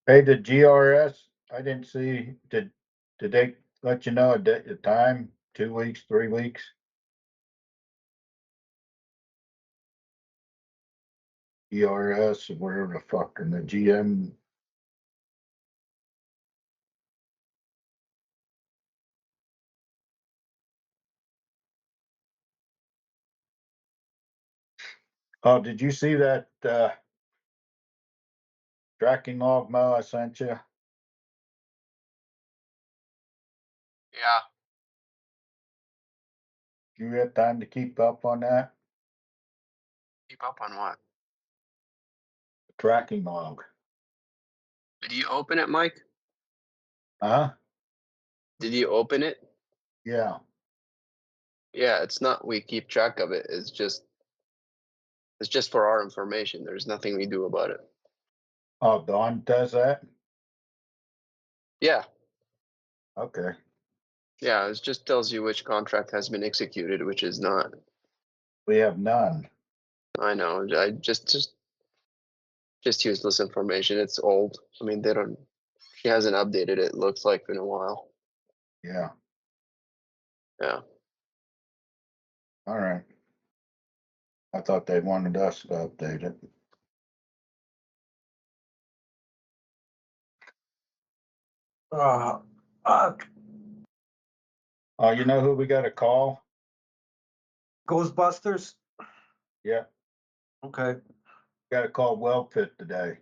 Hey, the GRS, I didn't see, did they let you know a time, 2 weeks, 3 weeks? GRS, wherever the fuck, and the GM. Oh, did you see that, tracking log, Mo, I sent you? Yeah. Do you have time to keep up on that? Keep up on what? Tracking log. Did you open it, Mike? Huh? Did you open it? Yeah. Yeah, it's not we keep track of it. It's just for our information. There's nothing we do about it. Oh, Dawn does that? Yeah. Okay. Yeah, it just tells you which contract has been executed, which is not. We have none. I know. I just useless information. It's old. I mean, she hasn't updated it, looks like, in a while. Yeah. Yeah. All right. I thought they wanted us to update it. Uh, Oh, you know who we got to call? Ghostbusters? Yeah, Okay. got to call Well Pit today.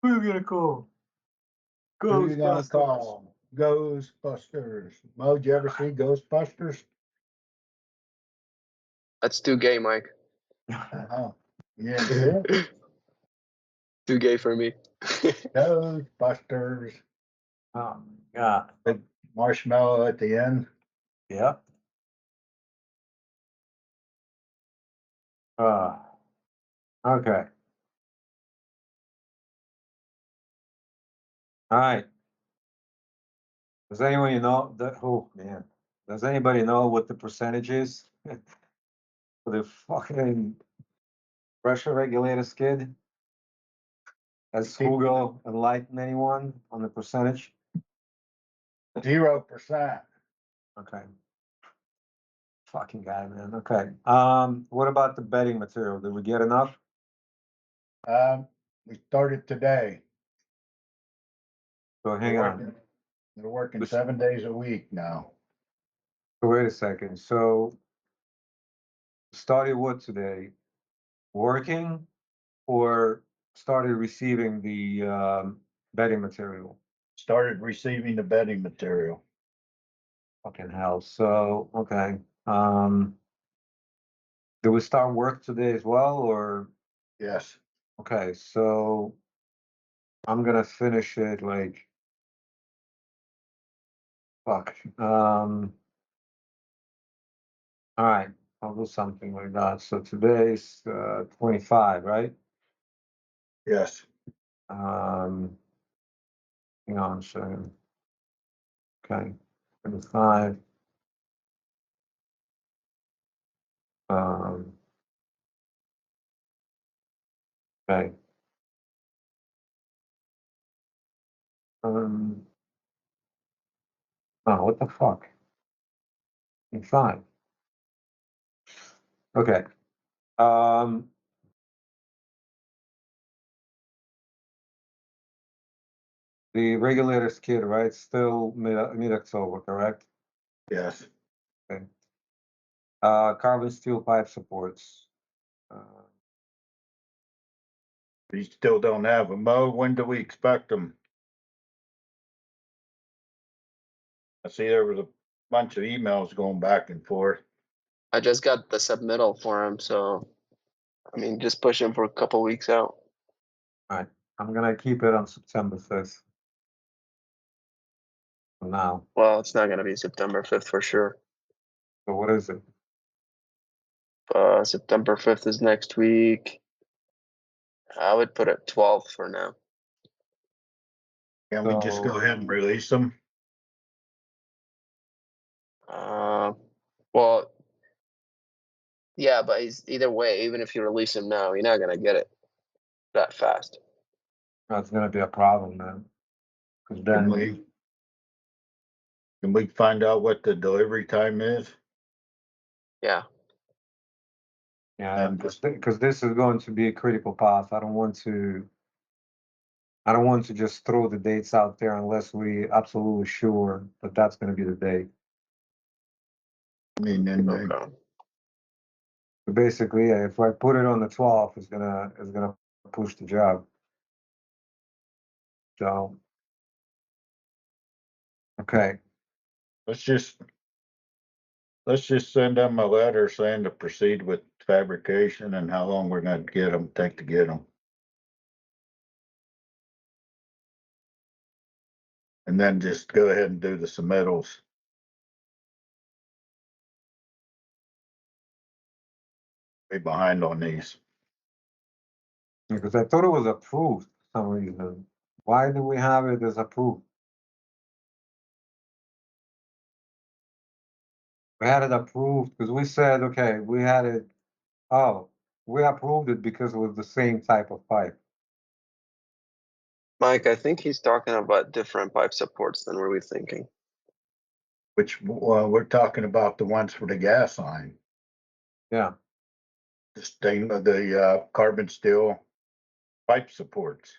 Who are you gonna call? Who you gonna Ghostbusters. call? Ghostbusters. Mo, did you ever see Ghostbusters? That's too gay, Mike. Uh-huh. You didn't see it? Too gay for me. Ghostbusters. Oh, yeah. Big marshmallow at the end. Yep. Okay. All right. Does anyone know that? Oh man, does anybody know what the percentage is for the fucking pressure regulator skid? Has Hugo enlightened anyone on the percentage? 0%. Okay. Fucking guy, man. Okay. What about the bedding material? Did we get enough? We started today. So hang on. They're working This- 7 days a week now. So wait a second. So started what today? Working or started receiving the bedding material? Started receiving the bedding material. Fucking hell. So, okay. Did we start work today as well, or? Yes. Okay, so I'm gonna finish it like, fuck. All right, I'll do something like that. So today's 25, right? Yes. Hang on a second. Okay, 25. Um, okay. Um, oh, what the fuck? 25. Okay. The regulator skid, right? Still mid-October, correct? Yes. Okay. Carbon steel pipe supports. We still don't have them. Mo, when do we expect them? I see there was a bunch of emails going back and forth. I just got the submittal for him, so I mean, just push him for a couple weeks out. All right, I'm gonna keep it on September 5th. For now. Well, it's not gonna be September 5th for sure. So what is it? September 5th is next week. I would put it 12th for now. Can we just go ahead and release them? Well, Yeah, but he's either way, even if you release him now, you're not gonna get it that fast. That's gonna be a problem, man. Cause Can then, we find out what the delivery time is? Yeah. yeah, And because this is going to be a critical path. I don't want to just throw the dates out there unless we absolutely sure that that's gonna be the date. I mean, then Okay. So basically, yeah, if I put it on the 12th, it's gonna push the job. So, okay, let's just send them a letter saying to proceed with fabrication and how long we're gonna take to get them. And then just go ahead and do the submittals. Be behind on these. because I thought it was approved for some reason. Why do we have it as approved? We had it approved because we said, okay, we had it, oh, we approved it because it was the same type of pipe. Mike, I think he's talking about different pipe supports than were we thinking. Which, we're talking about the ones for the gas line, Yeah, the carbon steel pipe supports.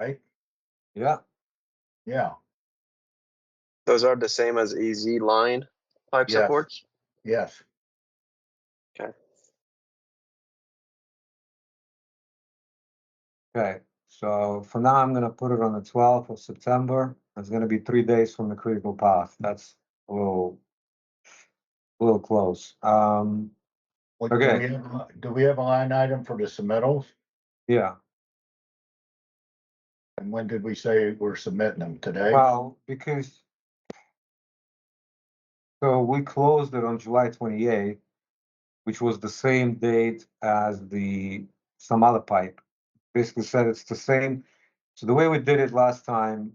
Right? yeah, Yeah, Those are the same as EZ line pipe yes, supports? yes. Okay. okay. So for now, I'm gonna put it on the 12th of September. It's gonna be 3 days from the critical path. That's a little close. What, Okay, do we have a line item for the submittals? yeah. And when did we say we're submitting them? Today? Well, because so we closed it on July 28th, which was the same date as some other pipe. Basically said it's the same. So the way we did it last time,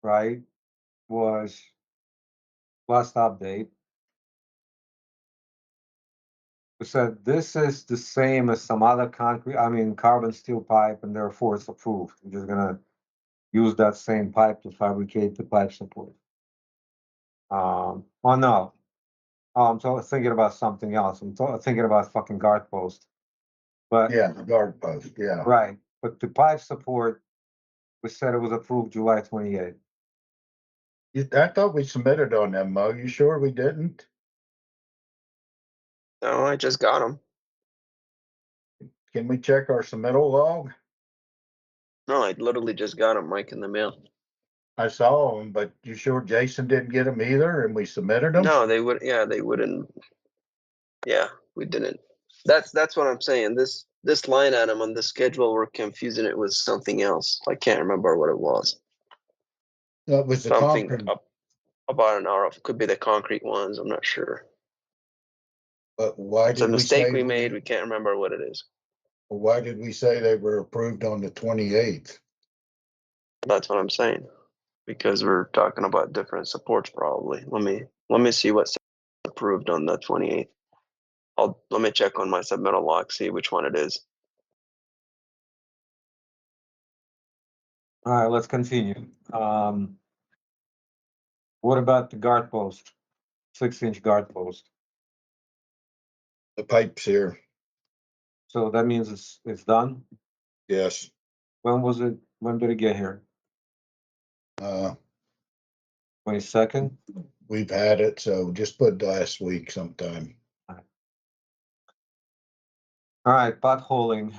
right, was last update. We said this is the same as some other carbon steel pipe, and therefore it's approved. We're just gonna use that same pipe to fabricate the pipe support. Oh no, I'm thinking about something else. I'm thinking about fucking guard post. But Yeah, the guard post, yeah. right, but the pipe support, we said it was approved July 28th. I thought we submitted on them, Mo. You sure we didn't? No, I just got them. Can we check our submittal log? No, I literally just got them, Mike, in the mail. I saw them, but you sure Jason didn't get them either and we submitted them? No, they would. Yeah, they wouldn't. Yeah, we didn't. That's what I'm saying. This line item on the schedule, we're confusing it with something else. I can't remember what it was. That was the Something concrete, up about an hour. Could be the concrete ones. I'm not sure. but why It's a did we mistake say, we made. We can't remember what it is. they were approved on the 28th? That's what I'm saying. Because we're talking about different supports, probably. Let me see what's approved on the 28th. Let me check on my submittal log, see which one it is. All right, let's continue. What about the guard post? 6-inch guard post. The pipes here, So that means it's done. yes. When was it? When did it get here? Uh, 22nd. we've had it, so just put last week sometime. All right, potholing.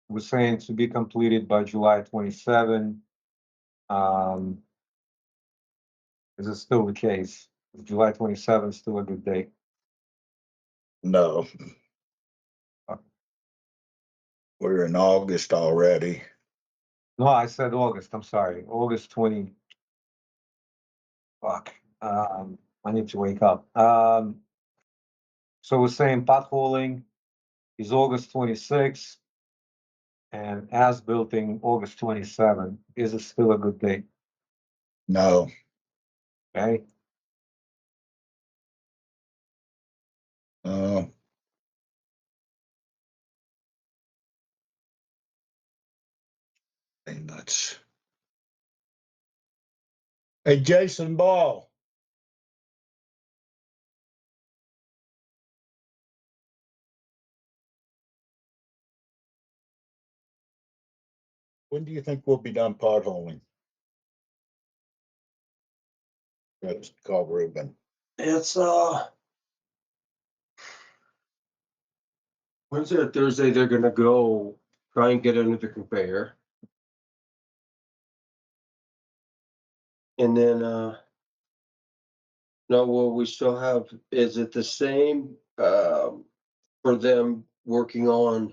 We're saying to be completed by July 27. Is it still the case? Is July 27 still a good date? No. We're in August already. No, I said August. I'm sorry. August 20. Fuck. I need to wake up. So we're saying potholing is August 26 and as-building August 27. Is it still a good date? No, Okay. Uh, Ain't nuts. Hey, Jason Ball. When do you think we'll be done potholing? Let's call Ruben. It's Wednesday or Thursday, they're gonna go try and get under the conveyor. And then no, well, we still have, is it the same for them working on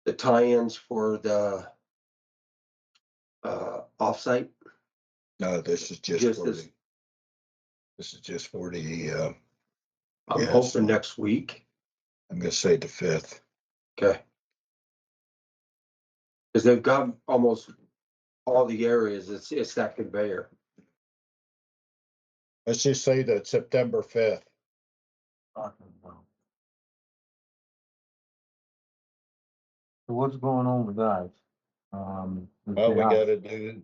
the tie-ins for the offsite? No, this is just Just for this- the, this is just for the, I'm Yeah, hoping so- next week. I'm gonna say the 5th. Okay. Cause they've got almost all the areas, it's that conveyor. Let's just say that September 5th. So what's going on with that? Well, we gotta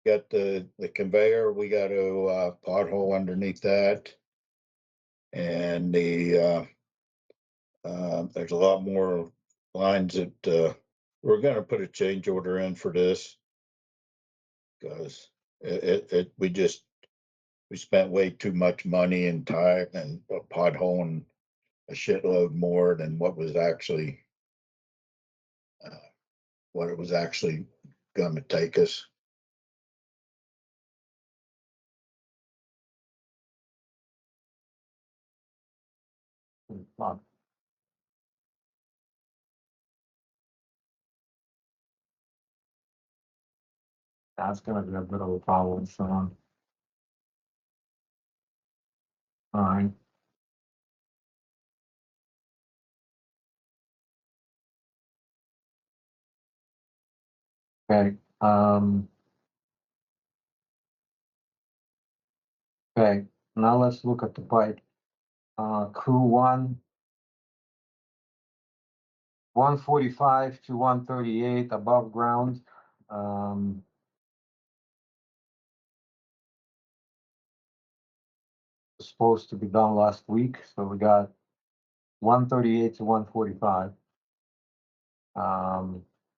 got the conveyor, we gotta, pothole underneath that. And there's a lot more lines that, we're gonna put a change order in for this. Cause we spent way too much money and time and potholing a shitload more than what was actually, what it was actually gonna take us. That's gonna be a bit of a problem, Sean. Alright. Okay, okay, now let's look at the pipe. Crew 145 to 138 above ground. Was supposed to be done last week, so we got 138 to 145.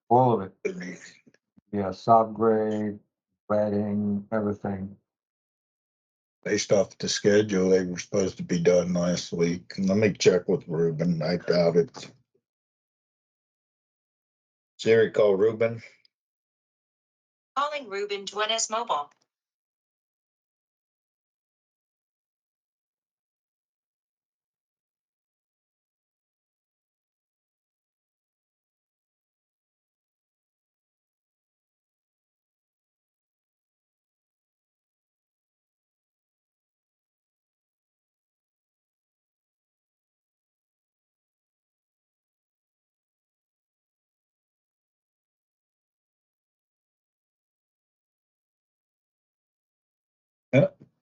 All of it, yeah, subgrade, wetting, everything. Based off the schedule, they were supposed to be done last week. Let me check with Ruben. I doubt it. Siri, call Ruben. Calling Ruben Duenas Mobile.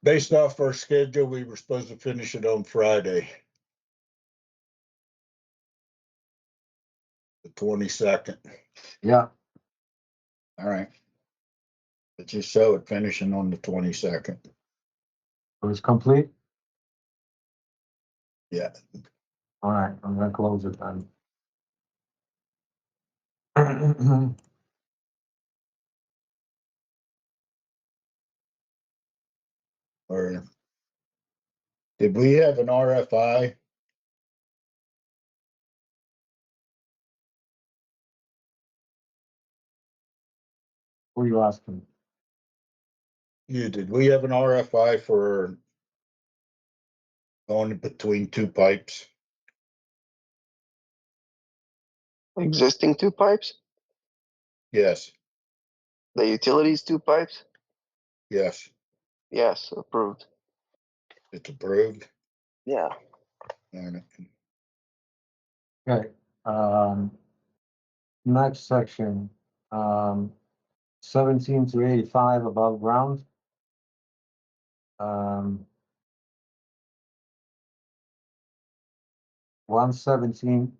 Based off our schedule, we were supposed to finish it on Friday, the 22nd. Yeah, All right. But just show it finishing on the 22nd. it was complete. Yeah. Alright, I'm gonna close it then. Or did we have an RFI? Who are you asking? Did we have an RFI for going between two pipes? Existing two pipes? Yes, The utilities two pipes? yes, Yes, approved. it's approved. Yeah. And Okay, next section, 17 to 85 above ground. Um, 117.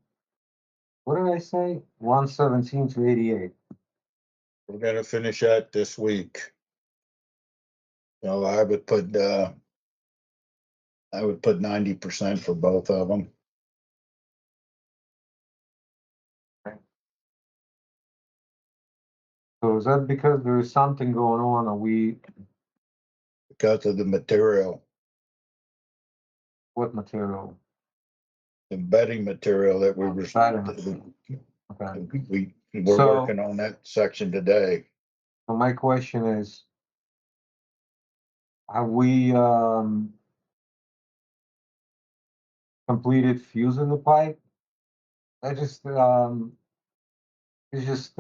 What did I say? 117 to 88. We're gonna finish that this week. So I would put 90% for both of them. So is that because there is something going on? Are we, Because of the material, what material? the bedding material that we were, Bedding. Okay. we're So- working on that section today. So my question is, have we, completed fusing the pipe? I just, it's just,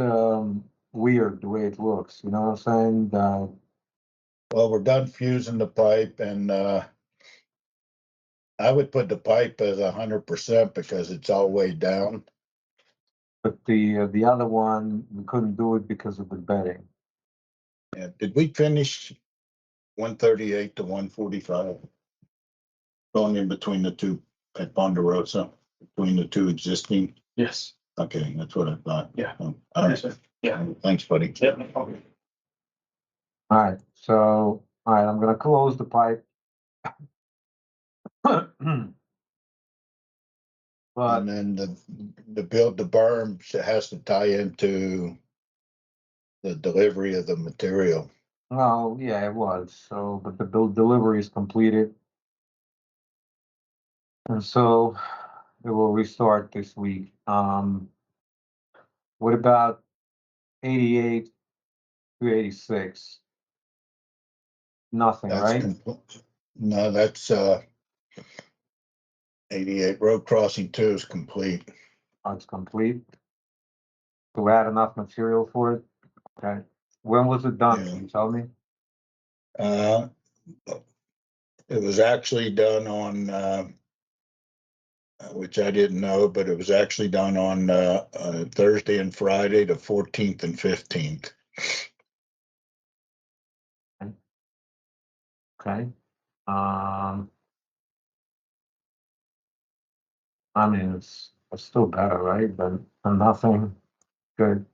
weird the way it looks, you know what I'm saying? Well, we're done fusing the pipe and, I would put the pipe as 100% because it's all way down. But the other one, we couldn't do it because of the bedding. Yeah, did we finish 138 to 145? Going in between the two at Ponderosa, between the two existing? Yes. Okay, that's what I thought. Yeah. All right. Yes, sir. Yeah. Thanks, buddy. Yep. No problem. Alright, so, alright, I'm gonna close the pipe. But, And then the build the berm has to tie into the delivery of the material. well, yeah, it was, so, but the bill delivery is completed. And so, it will restart this week. What about 88 to 86? Nothing, That's right? No, that's 88 road crossing 2 is complete. Oh, it's complete. To add enough material for it? Okay. When was it done? Yeah. Can you tell me? Uh, it was actually done on which I didn't know, but it was actually done on Thursday and Friday, the 14th and 15th. Okay. I mean, it's still better, right? Than nothing. Good.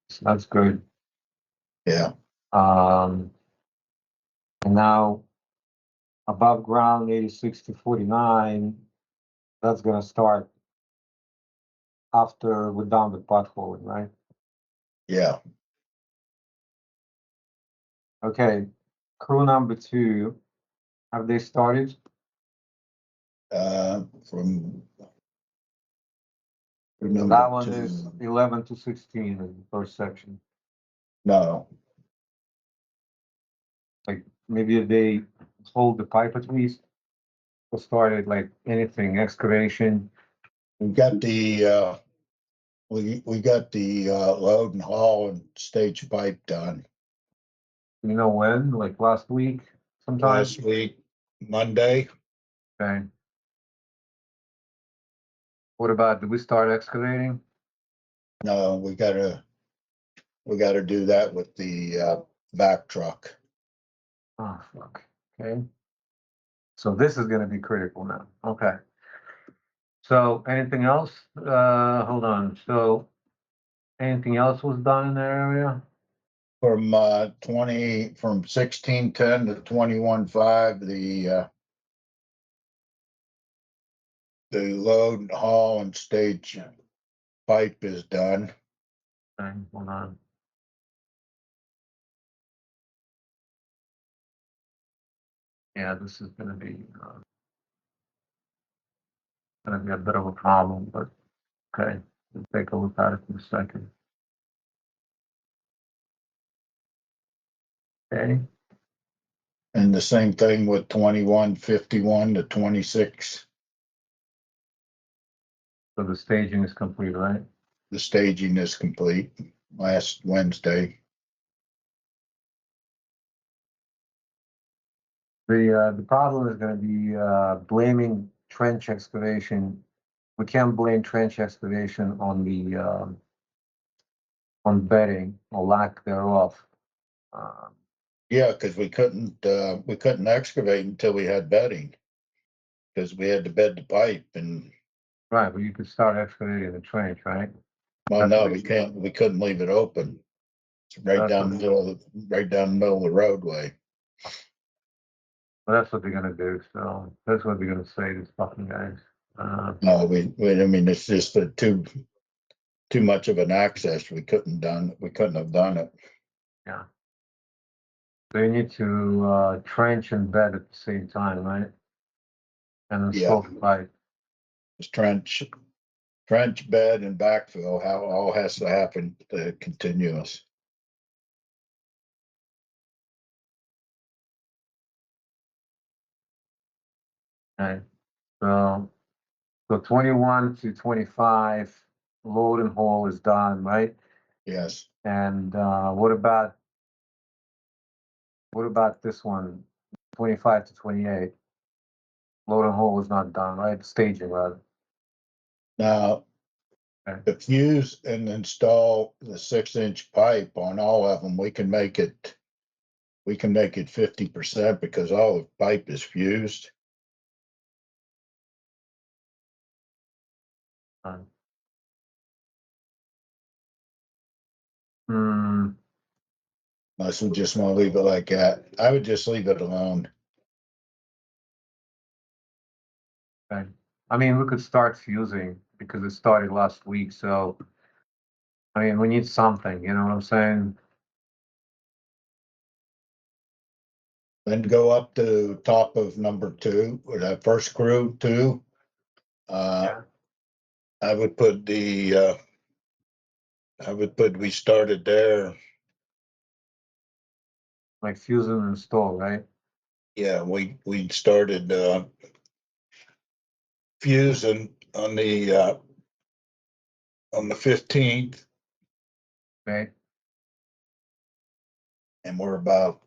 So that's good. Yeah. And now above ground 86 to 49, that's gonna start after we're done with potholing, right? Yeah. Okay, crew number 2, have they started? From That one is 11 to 16 in the first section. No, Like maybe if they hold the pipe at least, or started like anything, excavation. we got the we got the load and haul and stage pipe done You know when? Like last week, sometime? last week, Monday. Okay. What about, did we start excavating? No, we gotta do that with the back truck. Oh, fuck. Okay. So this is gonna be critical now. Okay. So anything else? Hold on. So anything else was done in that area? From 1610 to 21.5, the load and haul and stage pipe is done. Okay, hold on. Yeah, this is gonna be a bit of a problem, but okay, we'll take a look at it in a second. Okay, And the same thing with 2151 to 26. so the staging is complete, right? The staging is complete. last Wednesday. The problem is gonna be, blaming trench excavation. We can't blame trench excavation on the, on bedding or lack thereof. Um, Yeah, because we couldn't excavate until we had bedding. Because we had to bed the pipe and, Right, but you could start excavating the trench, right? well, That's no, what- we couldn't leave it open. It's right That's down the what- middle of, right down the middle of the roadway. Well, that's what they're gonna do, so that's what they're gonna say, these fucking guys. No, I mean, it's just too much of an access. We couldn't have done it. Yeah. So you need to, trench and bed at the same time, right? And install the pipe. It's trench bed and backfill, how all has to happen continuous. Okay, so 21 to 25, load and haul is done, right? Yes, And, what about this one, 25 to 28? Load and haul is not done, right? Staging, rather. now, Okay. to fuse and install the 6-inch pipe on all of them, we can make it 50% because all the pipe is fused. Hmm, Unless we just want to leave it like that. I would just leave it alone. okay. I mean, we could start fusing because it started last week, so, I mean, we need something, you know what I'm saying? Then go up to top of number 2, or that first crew 2. Yeah. I would put we started there. Like fuse and install, right? Yeah, we started fusing on the 15th, Okay, and we're about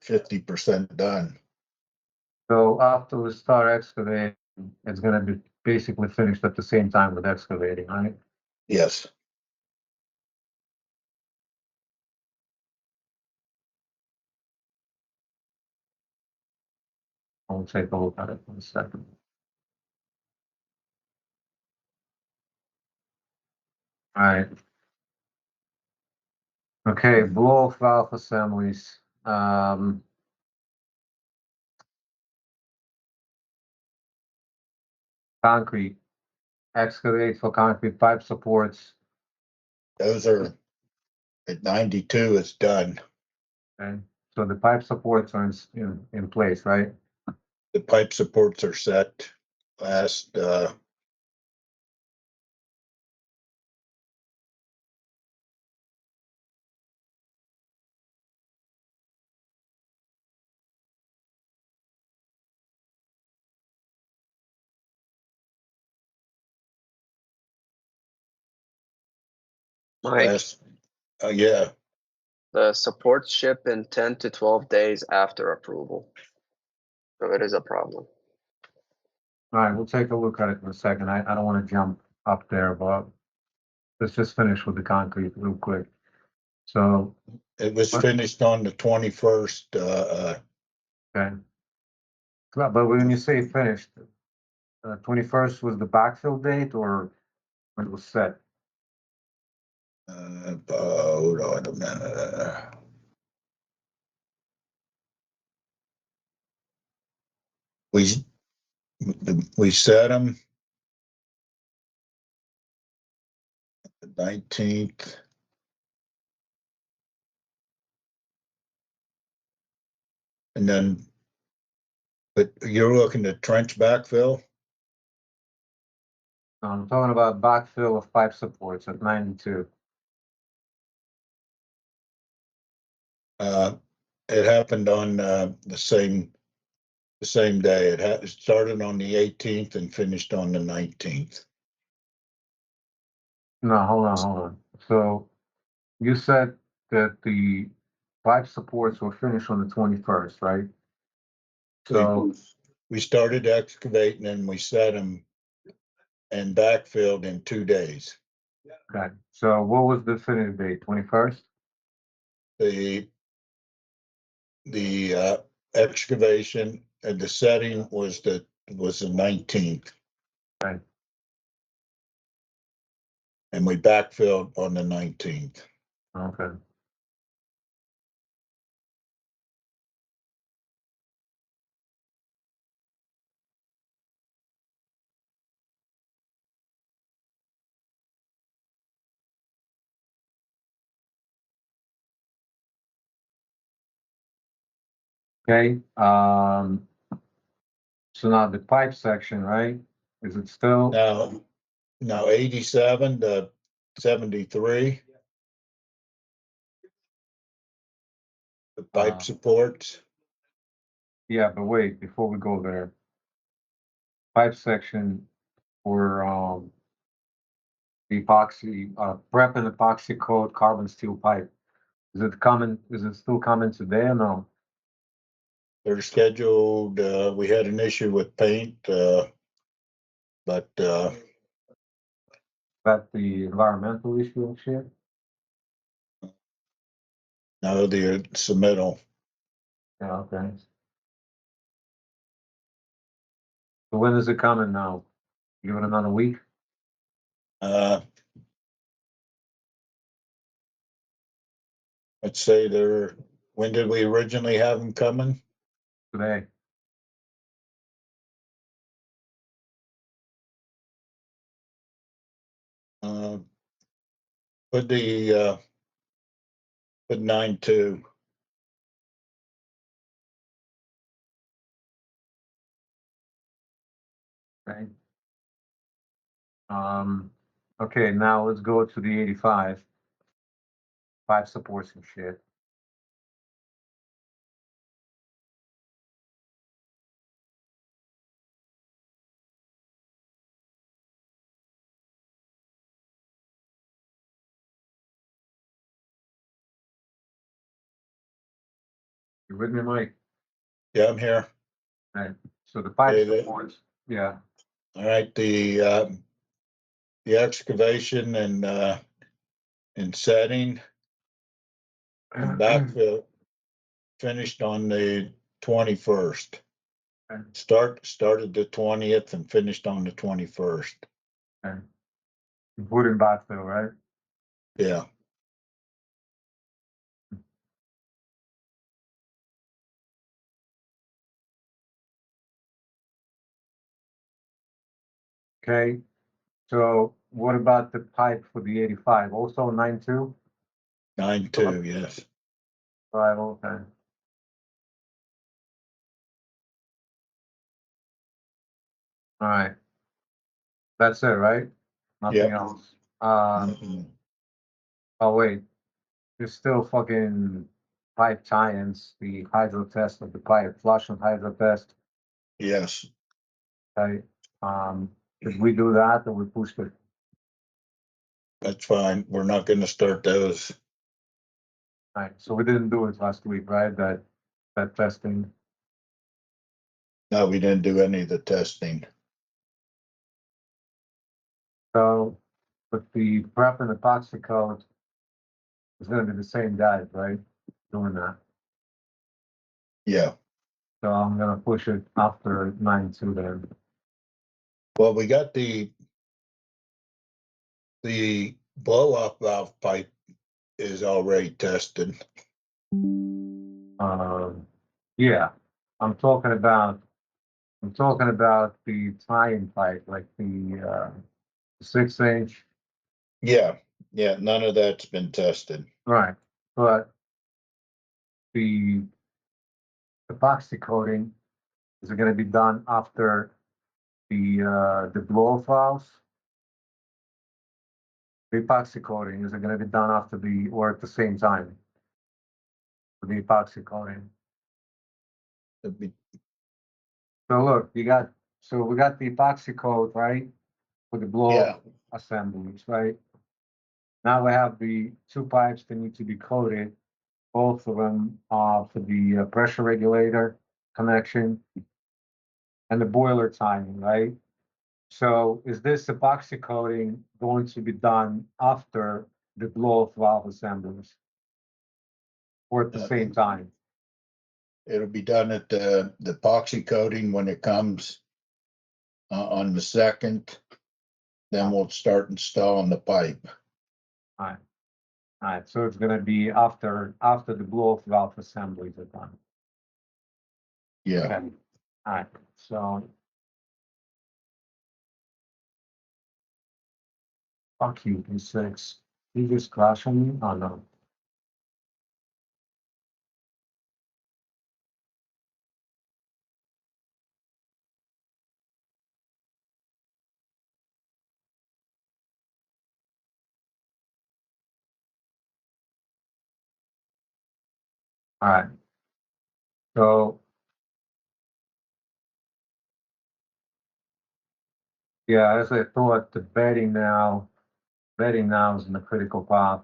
50% done. so after we start excavating, it's gonna be basically finished at the same time with excavating, right? Yes, I'll take a look at it in a second. Alright. Okay, blow off valve assemblies, concrete, excavate for concrete pipe supports, those are at 92. It's done. okay? So the pipe supports are in place, right? The pipe supports are set. Last Mike, last yeah, the supports ship in 10 to 12 days after approval. So it is a problem. Alright, we'll take a look at it in a second. I don't wanna jump up there, but let's just finish with the concrete real quick. So, it was What? finished on the 21st. okay. But when you say finished, 21st was the backfill date or when it was set? Hold on a minute. We set them the 19th. And then, but you're looking at trench backfill? No, I'm talking about backfill of pipe supports at 92. It happened on the same day. It started on the 18th and finished on the 19th. No, hold on. So you said that the pipe supports were finished on the 21st, right? So, We started excavating and we set them and backfilled in 2 days. okay, so what was the definitive date, 21st? The excavation and the setting was the 19th. Okay. And we backfilled on the 19th. Okay. Okay, so now the pipe section, right? Is it still, Now 87 to 73. The pipe supports. yeah, but wait, before we go there. Pipe section for, the epoxy, prep and epoxy coat carbon steel pipe. Is it still coming today or no? They're scheduled, we had an issue with paint, but That the environmental issue and shit? now the submittal. Yeah, okay. So when is it coming now? Give it another week? Let's say when did we originally have them coming? Today? Uh, Put the, put 9-2. Okay. Okay, now let's go to the 85. Five supports and shit. You with me, Mike? Yeah, I'm here. Right, so the pipe Okay, supports, yeah, all right, the excavation and setting and backfill finished on the 21st. Okay. Started the 20th and finished on the 21st. okay. Wood and backfill, right? Yeah, Okay, so what about the pipe for the 85? Also 9-2? 9-2, yes. Right, okay. All right. That's it, right? Nothing Yep. else. Mhm. Oh wait, there's still fucking pipe tie-ins, the hydro test of the pipe, flush and hydro test. Yes, Okay, did we do that or we pushed it? that's fine. We're not gonna start those. Right, so we didn't do it last week, right? That testing. No, we didn't do any of the testing. So, but the prep and epoxy coat is gonna be the same guys, right? Doing that. Yeah, So I'm gonna push it after 9-2 then. well, we got the blow-off valve pipe is already tested. Yeah, I'm talking about, the tie-in pipe, like the 6-inch, Yeah, none of that's been tested. right? But the epoxy coating, is it gonna be done after the blow valves? The epoxy coating, is it gonna be done after or at the same time? For the epoxy coating. It'd be- So look, we got the epoxy coat, right? For the blow Yeah, assemblies, right? Now we have the two pipes that need to be coated. Both of them are for the pressure regulator connection and the boiler timing, right? So is this epoxy coating going to be done after the blow-off valve assemblies? Or at the same time? It'll be done at the epoxy coating when it comes on the second. Then we'll start installing the pipe. Alright, so it's gonna be after the blow-off valve assemblies are done. Yeah, Okay, alright, so. Fuck you, P6. You just crashing me? Oh no. Alright. So. Yeah, as I thought, the bedding now is in the critical path.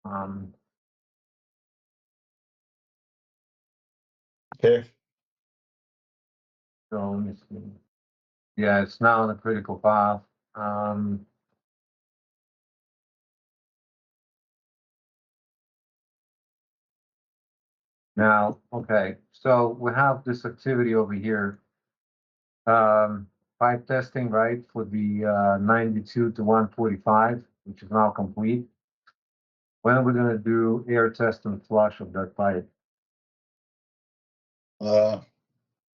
Um, okay, so let me see. Yeah, it's now in the critical path. Um. Now, okay, so we have this activity over here. Pipe testing, right, for the 92 to 145, which is now complete. When are we gonna do air test and flush of that pipe?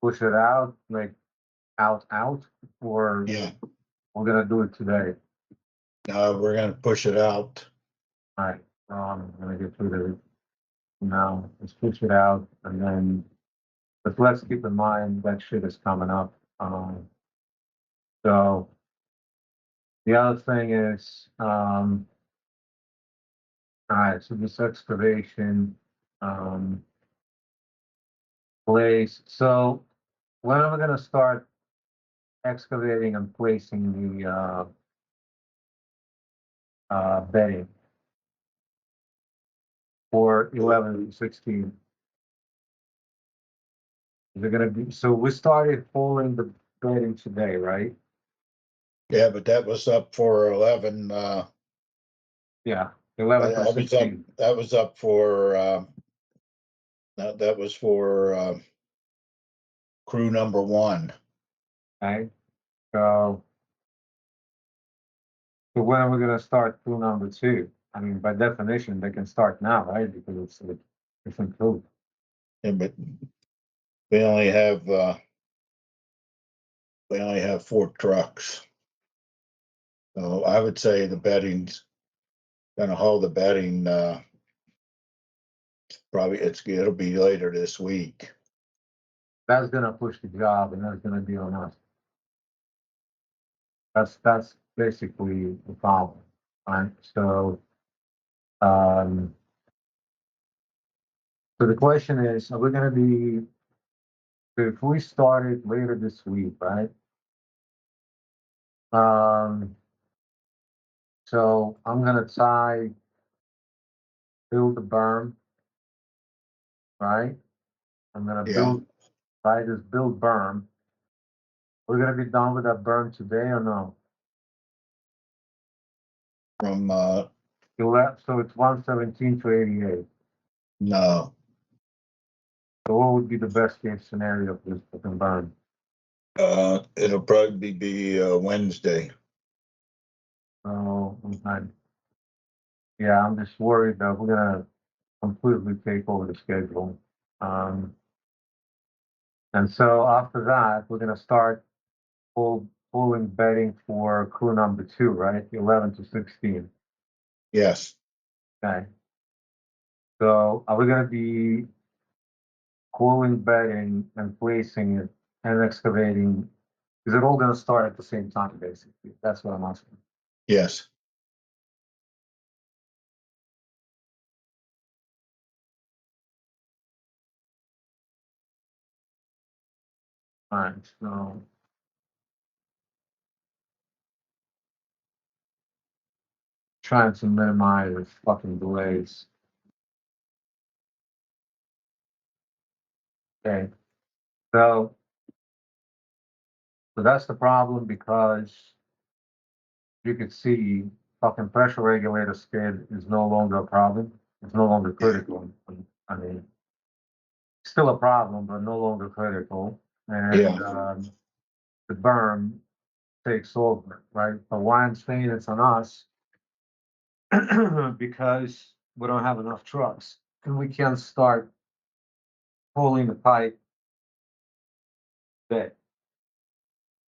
Push it out, like out, or yeah, we're gonna do it today? we're gonna push it out. Alright, I'm gonna get through the, now, let's push it out, and then, but let's keep in mind that shit is coming up. So, the other thing is, alright, so this excavation, place, so when are we gonna start excavating and placing the, bedding for 11 to 16? Is it gonna be, so we started pulling the bedding today, right? Yeah, but that was up for 11, Yeah, 11 to that was up, 16, that was up for, that was for, crew number 1. okay? So, so when are we gonna start crew number 2? I mean, by definition, they can start now, right? Because it's improved. And but we only have, we only have 4 trucks. So I would say the bedding's gonna haul the bedding, probably it'll be later this week. That's gonna push the job and that's gonna be on us. That's basically the problem, right? So, um, so the question is, are we gonna be, if we started later this week, right? Um, so I'm gonna build the berm, right? I'm gonna Yeah, try this build berm. We're gonna be done with that berm today or no? from, So it's 117 to 88. no, So what would be the best case scenario for this fucking berm? it'll probably be, Wednesday. Oh, okay. Yeah, I'm just worried that we're gonna completely take over the schedule. Um, and so after that, we're gonna start pulling bedding for crew number 2, right? 11 to 16. Yes, Okay. So are we gonna be pulling bedding and placing it and excavating? Is it all gonna start at the same time, basically? That's what I'm asking. yes. All right, so. trying to minimize fucking delays. Okay, so that's the problem because you could see fucking pressure regulator skid is no longer a problem. It's no longer critical. I mean, still a problem, but no longer critical. And Yeah. the berm takes over, right? But why I'm saying it's on us because we don't have enough trucks and we can't start pulling the pipe today.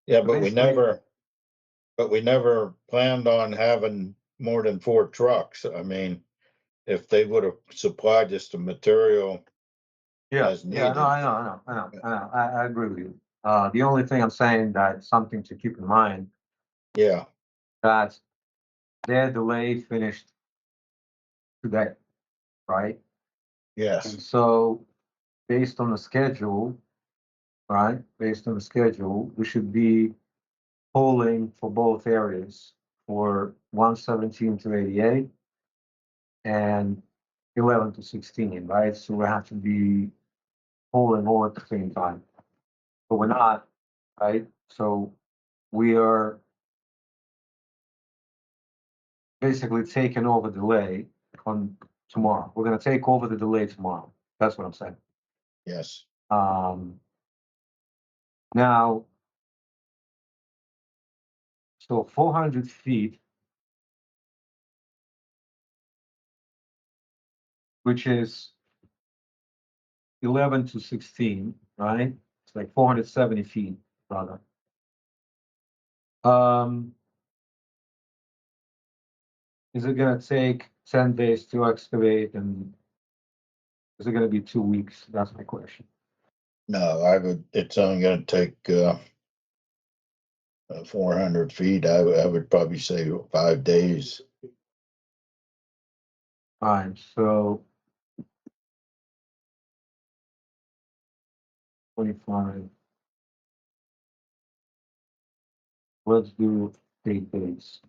Yeah, So but basically, we never planned on having more than 4 trucks. I mean, if they would have supplied us the material yeah, as yeah, no, needed. I agree with you. The only thing I'm saying that something to keep in mind Yeah, that their delay finished today, right? yes, And so based on the schedule, right? Based on the schedule, we should be polling for both areas for 117 to 88 and 11 to 16, right? So we have to be polling all at the same time, but we're not, right? So we are basically taking over delay on tomorrow. We're going to take over the delay tomorrow. That's what I'm saying. yes, Um, now, so 400 feet, which is 11 to 16, right? It's like 470 feet, rather. Um, is it gonna take 10 days to excavate and is it gonna be 2 weeks? That's my question. no, it's only gonna take, 400 feet. I would probably say 5 days. Fine, so 25. Let's do 8 days.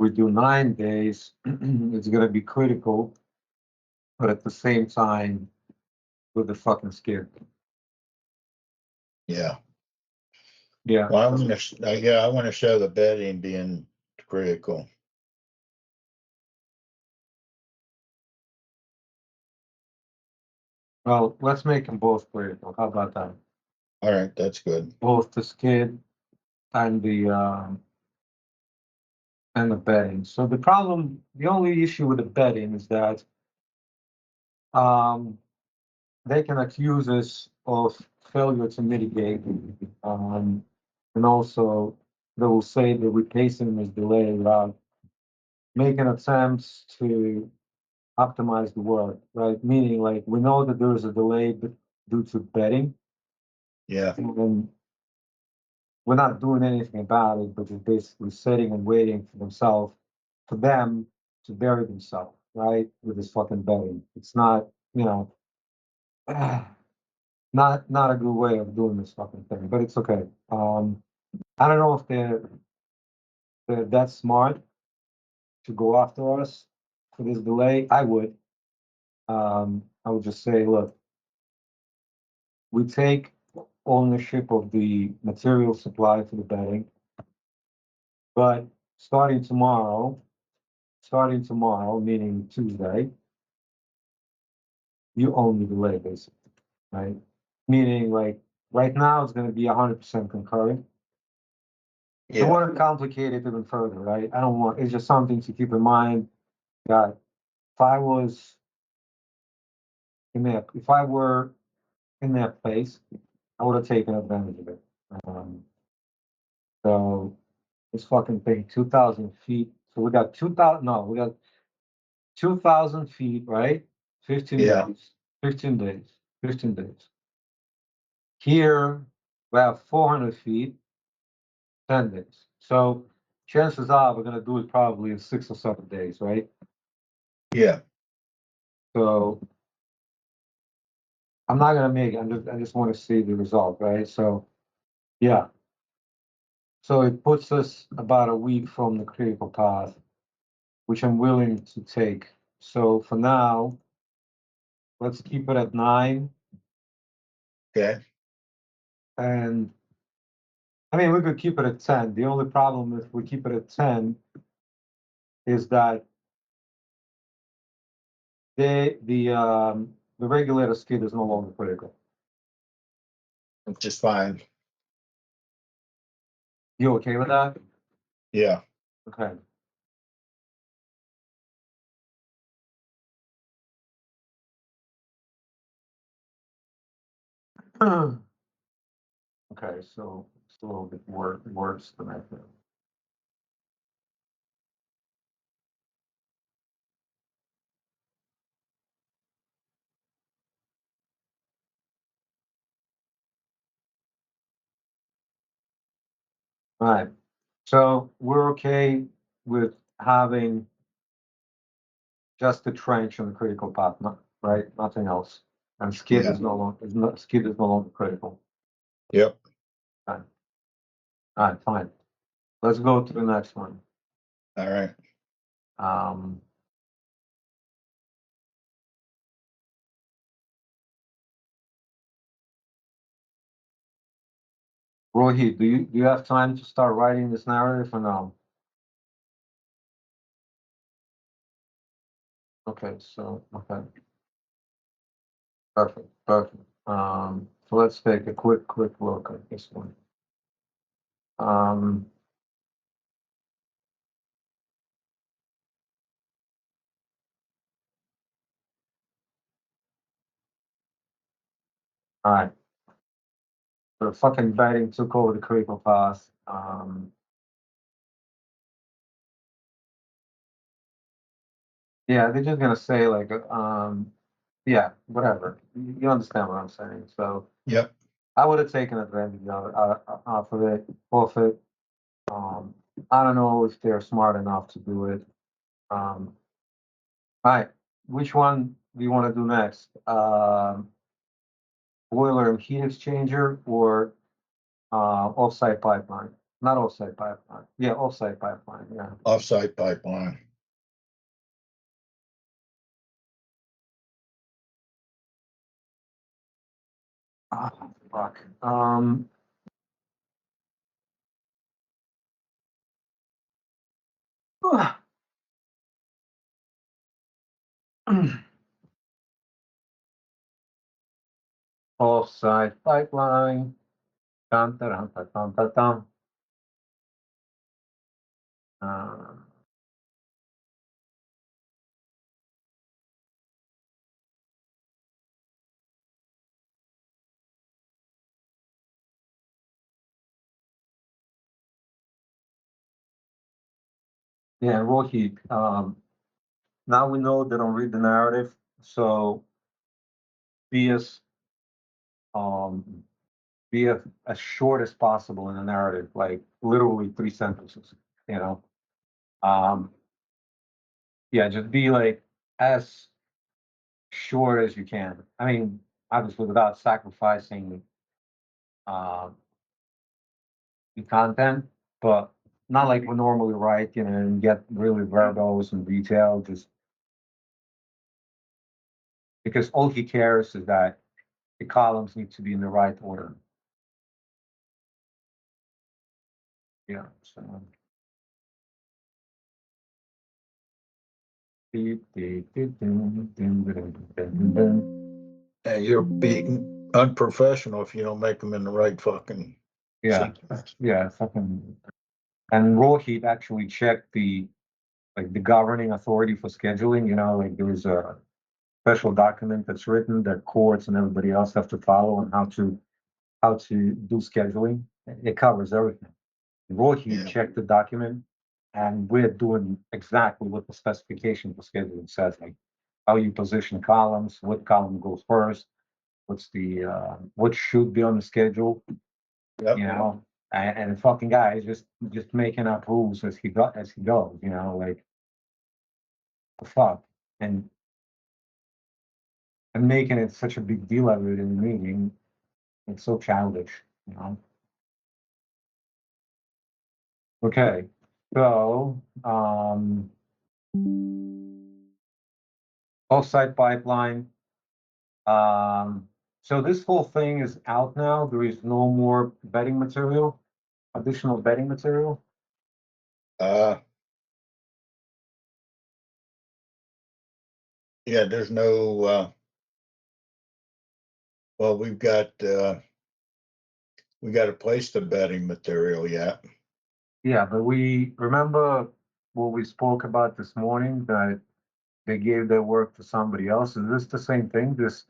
We do 9 days, it's gonna be critical, but at the same time, with the fucking skid. Yeah. Yeah, Well, I wanna show the bedding being critical. well, let's make them both critical. How about that? All right, that's good. Both the skid and the bedding. So the problem, the only issue with the bedding is that um, they can accuse us of failure to mitigate, um, and also they will say the replacement is delayed without making attempts to optimize the work, right? Meaning, like we know that there is a delay due to bedding, Yeah, and we're not doing anything about it, but just basically sitting and waiting for themselves, for them to bury themselves, right? With this fucking bedding. It's not, you know, not a good way of doing this fucking thing, but it's okay. I don't know if they're that smart to go after us for this delay. I would. I would just say, look, we take ownership of the material supply for the bedding, but starting tomorrow, meaning Tuesday, you own the delay basically, right? Meaning like right now it's gonna be 100% concurrent. I don't yeah, want to complicate it even further, right? I don't want, it's just something to keep in mind that if I was if I were in that place, I would have taken advantage of it. Um, so this fucking thing, 2,000 feet. So we got 2,000, no, we got 2,000 feet, right? 15 yeah, days, 15 days, 15 days. Here, we have 400 feet, 10 days. So chances are we're gonna do it probably in 6 or 7 days, right? Yeah, So I'm not gonna make it. I just want to see the result, right? So, yeah. So it puts us about a week from the critical path, which I'm willing to take. So for now, let's keep it at 9. okay, And I mean, we could keep it at 10. The only problem if we keep it at 10 is that the regulator skid is no longer critical. which is fine. You okay with that? Yeah, Okay. Okay, so it's a little bit worse than I think. All right, so we're okay with having just the trench and the critical path, right? Nothing else. And skid Yeah. is no longer, skid is no longer critical. yep, All right, fine. Let's go to the next one. all right. Um, Rohit, do you have time to start writing this narrative or no? Okay, so, okay. Perfect, perfect. So let's take a quick look at this one. Um, all right. The fucking betting took over the critical path. Yeah, they're just gonna say like, yeah, whatever. You understand what I'm saying? So Yep, I would have taken advantage of it, off it. I don't know if they're smart enough to do it. All right, which one do you want to do next? Boiler and heat exchanger or offsite pipeline? Not offsite pipeline. Yeah, offsite pipeline. Yeah. offsite pipeline. Oh, fuck. Offsite pipeline. Dun, dun, dun, dun, dun, dun, dun. Uh, yeah, raw heat. Now we know they don't read the narrative, so be as um as short as possible in the narrative, like literally 3 sentences. You know, um, yeah, just be like as short as you can. I mean, obviously without sacrificing uh, the content, but not like we normally write, you know, and get really verbose and detailed, just because all he cares is that the columns need to be in the right order. Yeah, so. And you're being unprofessional if you don't make them in the right fucking Yeah, sequence. yeah, fucking. And Rohit actually checked the governing authority for scheduling, you know, like there's a special document that's written that courts and everybody else have to follow on how to do scheduling. It covers everything. Rohit Yeah, checked the document and we're doing exactly what the specification for scheduling says, like how you position columns, what column goes first, what should be on the schedule, yep, you know, And the fucking guy is just making up rules as he goes, you know, like the fuck. And making it such a big deal of it in the meeting, it's so childish, you know. Okay, so off-site pipeline. So this whole thing is out now. There is no more bedding material, additional bedding material. Yeah, there's no, well, we got to place the bedding material yet. Yeah, but we remember what we spoke about this morning, that they gave their work to somebody else. Is this the same thing? This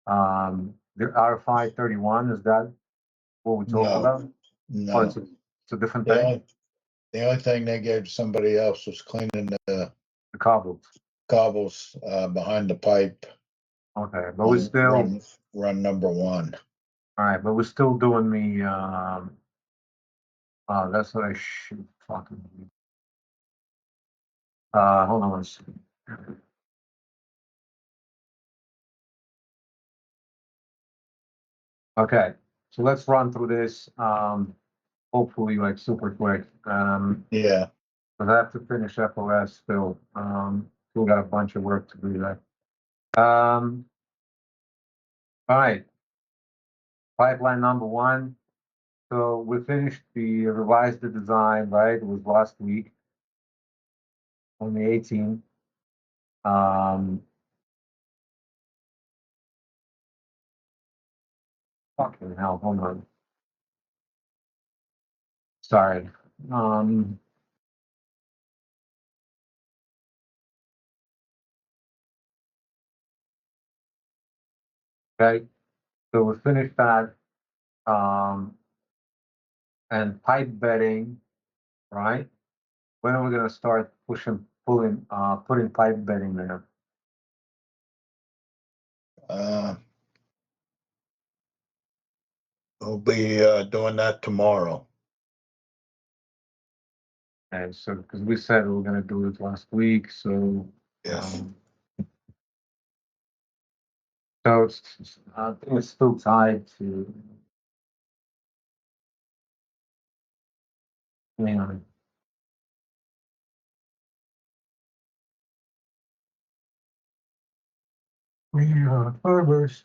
the R531, is that what we talked No, about? Or no. it's a different The thing? only, the only thing they gave to somebody else was cleaning the The cobbles. cobbles, behind the pipe. Okay, but we still, Run number one. all right, but we're still doing the, that's what I should fucking. Hold on one second. Okay, so let's run through this, hopefully like super quick. Yeah, Cause I have to finish FOS still. Still got a bunch of work to do there. All right. Pipeline number one. So we finished revised the design, right? It was last week on the 18th. Fucking hell, hold on. Sorry. Okay. So we finished that. And pipe bedding, right? When are we gonna start putting pipe bedding there? we'll be, doing that tomorrow. And so, because we said we were gonna do it last week, so. Yes. So I think it's still tied to. Hang on. We are farmers.